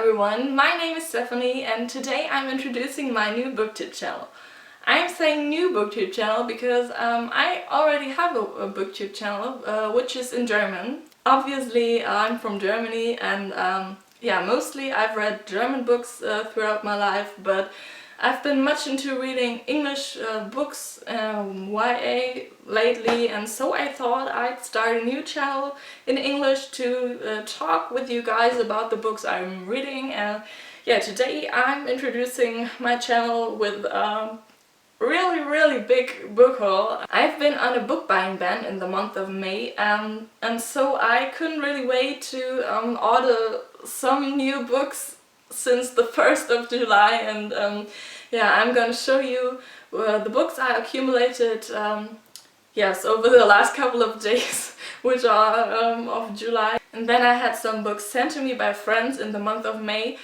everyone, my name is Stefanie and today I'm introducing my new Booktube channel. I'm saying new Booktube channel because I already have a Booktube channel which is in German. Obviously I'm from Germany and yeah, mostly I've read German books throughout my life, but I've been much into reading English books, YA lately, and so I thought I'd start a new channel in English to talk with you guys about the books I'm reading. And yeah, today I'm introducing my channel with really big book haul. I've been on a book buying ban in the month of May, and so I couldn't really wait to order some new books since the 1st of July, and yeah, I'm gonna show you the books I accumulated yes, over the last couple of days, which are of July. And then I had some books sent to me by friends in the month of May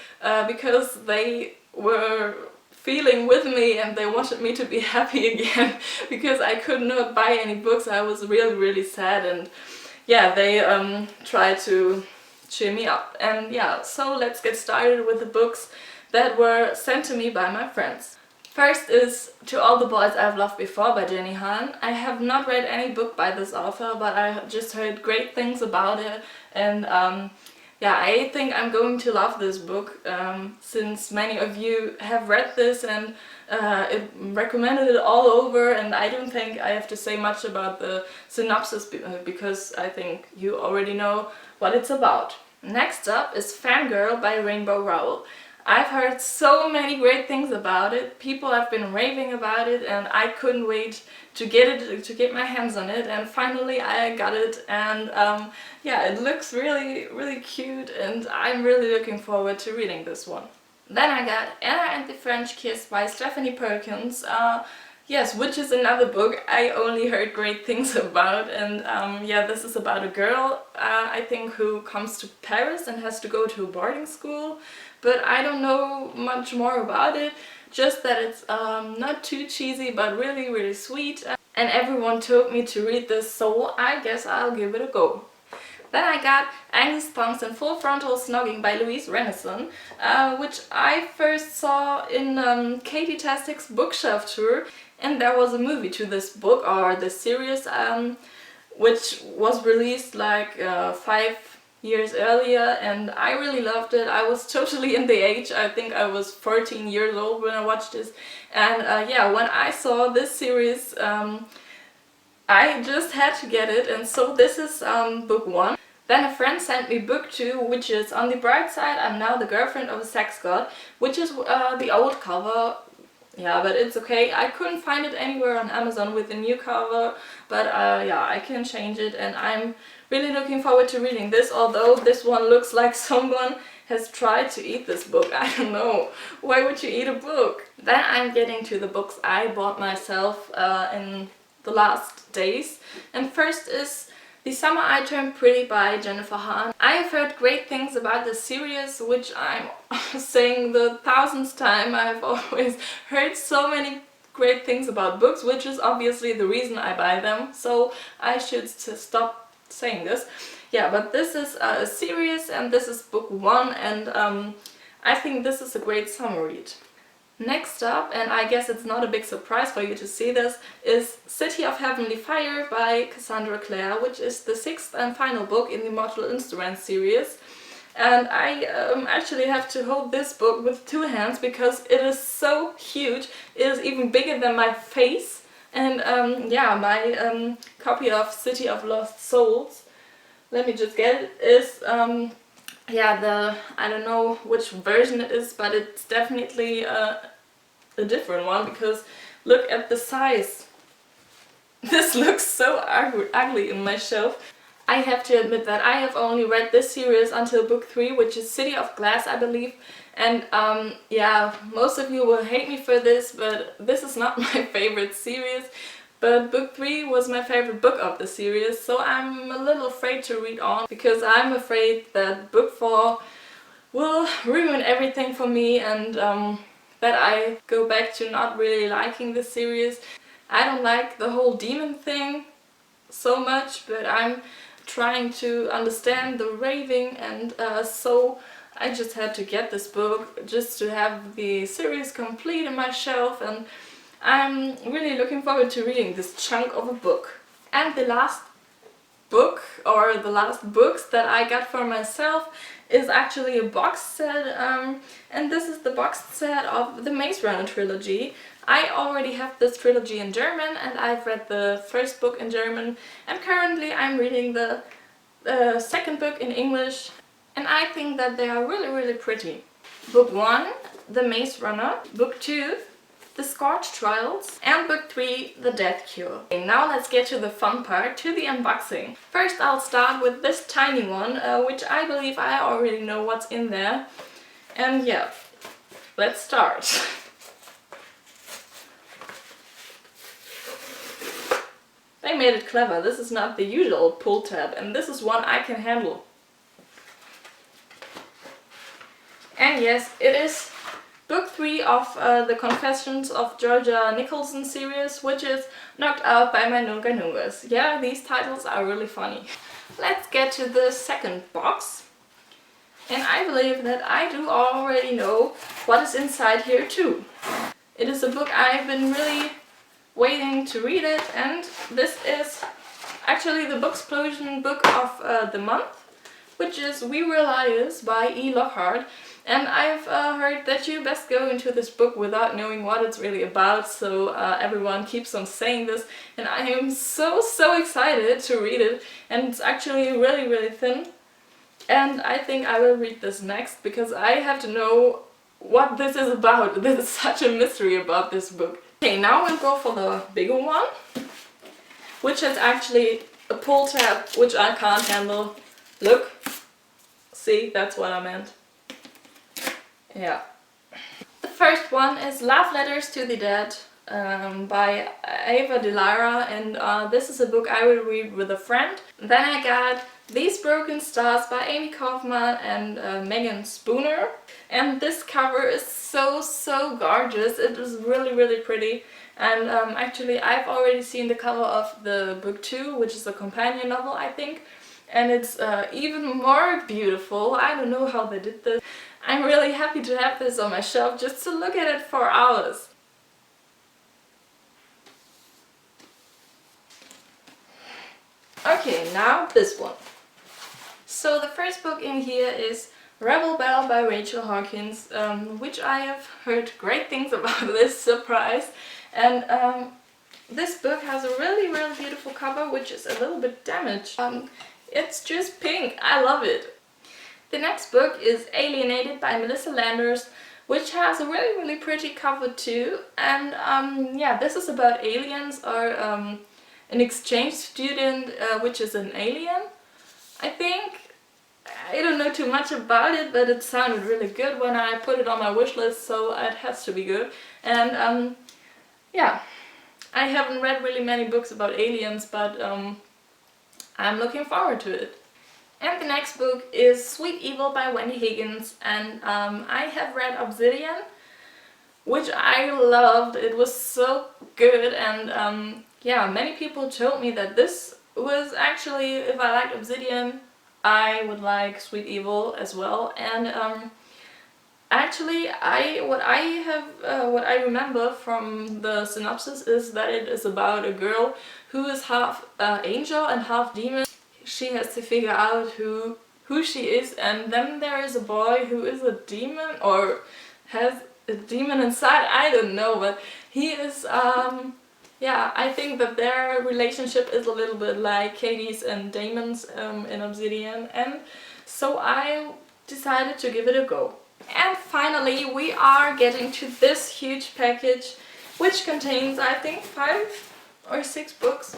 because they were feeling with me and they wanted me to be happy again because I could not buy any books. I was really sad, and yeah, they tried to cheer me up. And yeah, so let's get started with the books that were sent to me by my friends. First is To All the Boys I've Loved Before by Jenny Han. I have not read any book by this author, but I just heard great things about it, and yeah, I think I'm going to love this book since many of you have read this and it recommended it all over, and I don't think I have to say much about the synopsis because I think you already know what it's about. Next up is Fangirl by Rainbow Rowell. I've heard so many great things about it. People have been raving about it and I couldn't wait to get my hands on it, and finally I got it, and yeah, it looks really cute and I'm really looking forward to reading this one. Then I got Anna and the French Kiss by Stefanie Perkins. Yes, which is another book I only heard great things about, and yeah, this is about a girl, I think, who comes to Paris and has to go to a boarding school, but I don't know much more about it, just that it's not too cheesy but really sweet, and everyone told me to read this, so I guess I'll give it a go. Then I got Agnes Thongs and Full Frontal Snogging by Louise Renison, which I first saw in Katie Tastic's bookshelf tour, and there was a movie to this book, or this series, which was released like 5 years earlier, and I really loved it. I was totally in the age, I think I was 14 years old when I watched this, and yeah, when I saw this series I just had to get it, and so this is book 1. Then a friend sent me book 2, which is On the Bright Side, I'm Now the Girlfriend of a Sex God, which is the old cover. Yeah, but it's okay. I couldn't find it anywhere on Amazon with the new cover, but yeah, I can change it, and I'm really looking forward to reading this, although this one looks like someone has tried to eat this book. I don't know. Why would you eat a book? Then I'm getting to the books I bought myself in the last days, and first is The Summer I Turned Pretty by Jennifer Han. I have heard great things about this series, which I'm saying the 1000th time. I've always heard so many great things about books, which is obviously the reason I buy them, so I should stop saying this. Yeah, but this is a series and this is book 1, and I think this is a great summer read. Next up, and I guess it's not a big surprise for you to see this, is City of Heavenly Fire by Cassandra Clare, which is the 6th and final book in the Mortal Instruments series. And I actually have to hold this book with 2 hands because it is so huge. It is even bigger than my face, and yeah, my copy of City of Lost Souls, let me just get it, is yeah, I don't know which version it is, but it's definitely a different one, because look at the size. This looks so ugly in my shelf. I have to admit that I have only read this series until book 3, which is City of Glass, I believe, and yeah, most of you will hate me for this, but this is not my favorite series. But book 3 was my favorite book of the series, so I'm a little afraid to read on, because I'm afraid that book 4 will ruin everything for me, and that I go back to not really liking the series. I don't like the whole demon thing so much, but I'm trying to understand the raving, and so I just had to get this book just to have the series complete in my shelf, and I'm really looking forward to reading this chunk of a book. And the last book, or the last books that I got for myself, is actually a box set, and this is the box set of the Maze Runner trilogy. I already have this trilogy in German, and I've read the first book in German, and currently I'm reading the second book in English, and I think that they are really pretty. Book 1, The Maze Runner. Book 2, The Scorch Trials, and Book 3, The Death Cure. Okay, now let's get to the fun part, to the unboxing. First I'll start with this tiny one, which I believe I already know what's in there. And yeah, let's start. They made it clever. This is not the usual pull tab, and this is one I can handle. And yes, it is Book 3 of the Confessions of Georgia Nicholson series, which is Knocked Out by My Nunga Nungas. Yeah, these titles are really funny. Let's get to the second box. And I believe that I do already know what is inside here too. It is a book I've been really waiting to read it, and this is actually the Booksplosion book of the month, which is We Will Liars by E. Lockhart. And I've heard that you best go into this book without knowing what it's really about, so everyone keeps on saying this, and I am so excited to read it, and it's actually really thin, and I think I will read this next because I have to know what this is about. There's such a mystery about this book. Okay, now we'll go for the bigger one, which is actually a pull tab which I can't handle. Look, see, that's what I meant. Yeah. The first one is Love Letters to the Dead by Ava Delara, and this is a book I will read with a friend. Then I got These Broken Stars by Amy Kaufman and Megan Spooner, and this cover is so gorgeous. It is really pretty, and actually I've already seen the cover of the book 2, which is a companion novel, I think, and it's even more beautiful. I don't know how they did this. I'm really happy to have this on my shelf just to look at it for hours. Okay, now this one. So the first book in here is Rebel Bell by Rachel Hawkins, which I have heard great things about. This surprise. And this book has a really beautiful cover, which is a little bit damaged. It's just pink. I love it. The next book is Alienated by Melissa Landers, which has a really pretty cover too. And yeah, this is about aliens, or an exchange student which is an alien, I think. I don't know too much about it, but it sounded really good when I put it on my wish list, so it has to be good. And yeah, I haven't read really many books about aliens, but I'm looking forward to it. And the next book is Sweet Evil by Wendy Higgins, and I have read Obsidian, which I loved. It was so good, and yeah, many people told me that this was actually, if I liked Obsidian, I would like Sweet Evil as well. And actually, what I remember from the synopsis is that it is about a girl who is half angel and half demon. She has to figure out who she is, and then there is a boy who is a demon, or has a demon inside, I don't know, but he is, yeah, I think that their relationship is a little bit like Katie's and Damon's in Obsidian, and so I decided to give it a go. And finally we are getting to this huge package, which contains, I think, 5 or 6 books,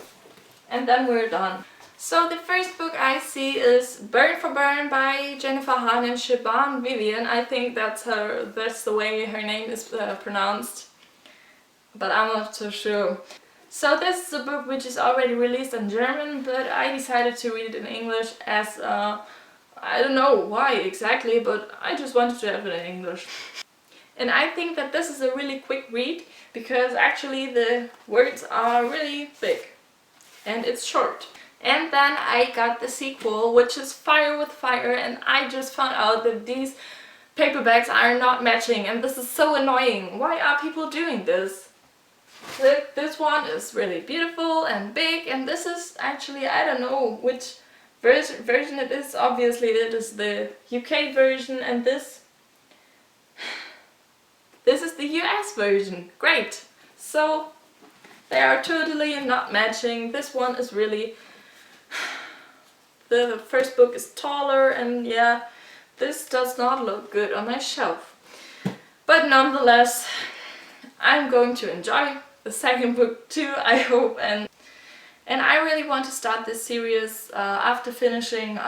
and then we're done. So the first book I see is Burn for Burn by Jennifer Hahn and Siobhan Vivian. I think that's the way her name is pronounced, but I'm not so sure. So this is a book which is already released in German, but I decided to read it in English as, I don't know why exactly, but I just wanted to have it in English. And I think that this is a really quick read, because actually the words are really big and it's short. And then I got the sequel, which is Fire with Fire, and I just found out that these paperbacks are not matching, and this is so annoying. Why are people doing this? This one is really beautiful and big, and this is actually, I don't know which version it is. Obviously it is the UK version, and this is the US version. Great! So they are totally not matching. This one is really... the first book is taller, and yeah, this does not look good on my shelf. But nonetheless, I'm going to enjoy the second book too, I hope, and I really want to start this series after finishing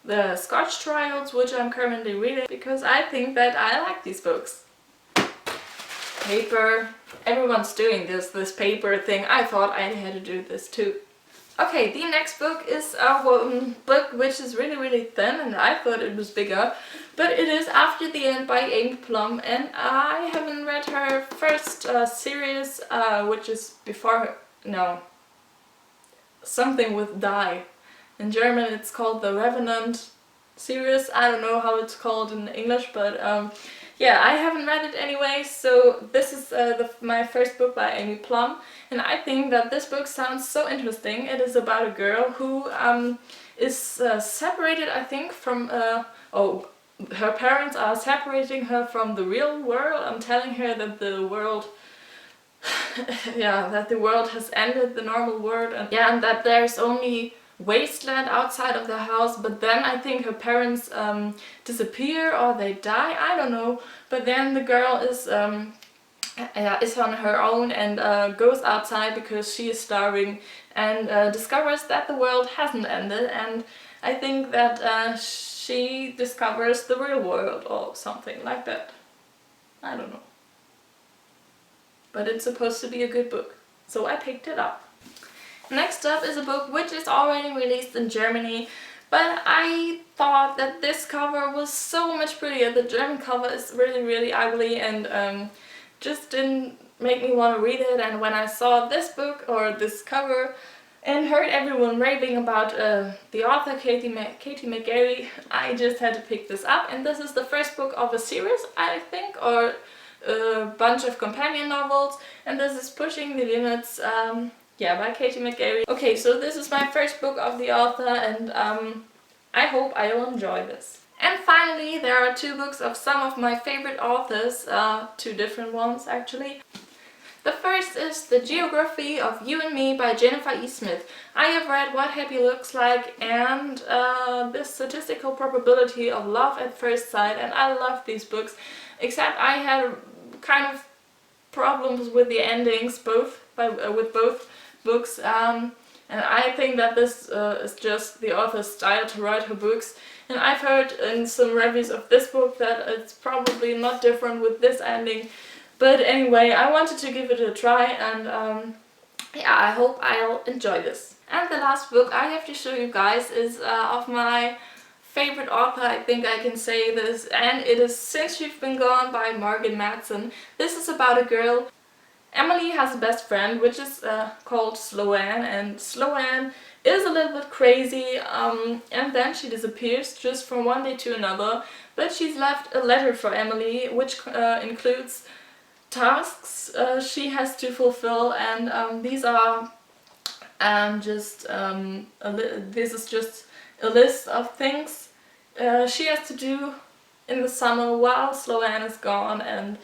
the Scotch Trials, which I'm currently reading, because I think that I like these books. Paper. Everyone's doing this paper thing. I thought I had to do this too. Okay, the next book is a book which is really thin, and I thought it was bigger, but it is After the End by Amy Plum, and I haven't read her first series, which is before, no, something with Die. In German it's called the Revenant series. I don't know how it's called in English, but yeah, I haven't read it anyway, so this is my first book by Amy Plum, and I think that this book sounds so interesting. It is about a girl who is separated, I think, from... her parents are separating her from the real world. I'm telling her that the world... yeah, that the world has ended, the normal world, and yeah, and that there's only wasteland outside of the house. But then I think her parents disappear or they die, I don't know. But then the girl is on her own and goes outside because she is starving, and discovers that the world hasn't ended, and I think that she discovers the real world or something like that. I don't know. But it's supposed to be a good book, so I picked it up. Next up is a book which is already released in Germany, but I thought that this cover was so much prettier. The German cover is really ugly, and just didn't make me want to read it. And when I saw this book, or this cover, and heard everyone raving about the author Katie McGarry, I just had to pick this up. And this is the first book of a series, I think, or a bunch of companion novels, and this is Pushing the Limits, yeah, by Katie McGarry. Okay, so this is my first book of the author, and I hope I will enjoy this. And finally, there are two books of some of my favorite authors, two different ones actually. The first is The Geography of You and Me by Jennifer E. Smith. I have read What Happy Looks Like and This Statistical Probability of Love at First Sight, and I love these books, except I had kind of problems with the endings with both books, and I think that this is just the author's style to write her books. And I've heard in some reviews of this book that it's probably not different with this ending. But anyway, I wanted to give it a try, and yeah, I hope I'll enjoy this. And the last book I have to show you guys is of my favorite author, I think I can say this, and it is Since You've Been Gone by Margaret Madsen. This is about a girl. Emily has a best friend, which is called Sloane, and Sloane is a little bit crazy, and then she disappears just from one day to another. But she's left a letter for Emily, which includes tasks she has to fulfill, and these are this is just a list of things she has to do in the summer while Sloane is gone, and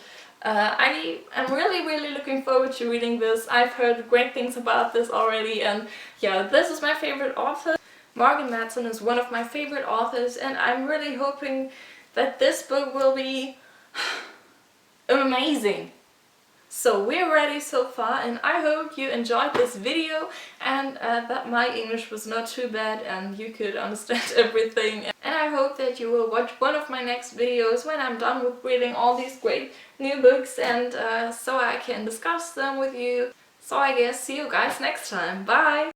I am really looking forward to reading this. I've heard great things about this already, and yeah, this is my favorite author. Margaret Madsen is one of my favorite authors, and I'm really hoping that this book will be amazing. So we're ready so far, and I hope you enjoyed this video, and that my English was not too bad and you could understand everything. And I hope that you will watch one of my next videos when I'm done with reading all these great new books, and so I can discuss them with you. So I guess see you guys next time. Bye!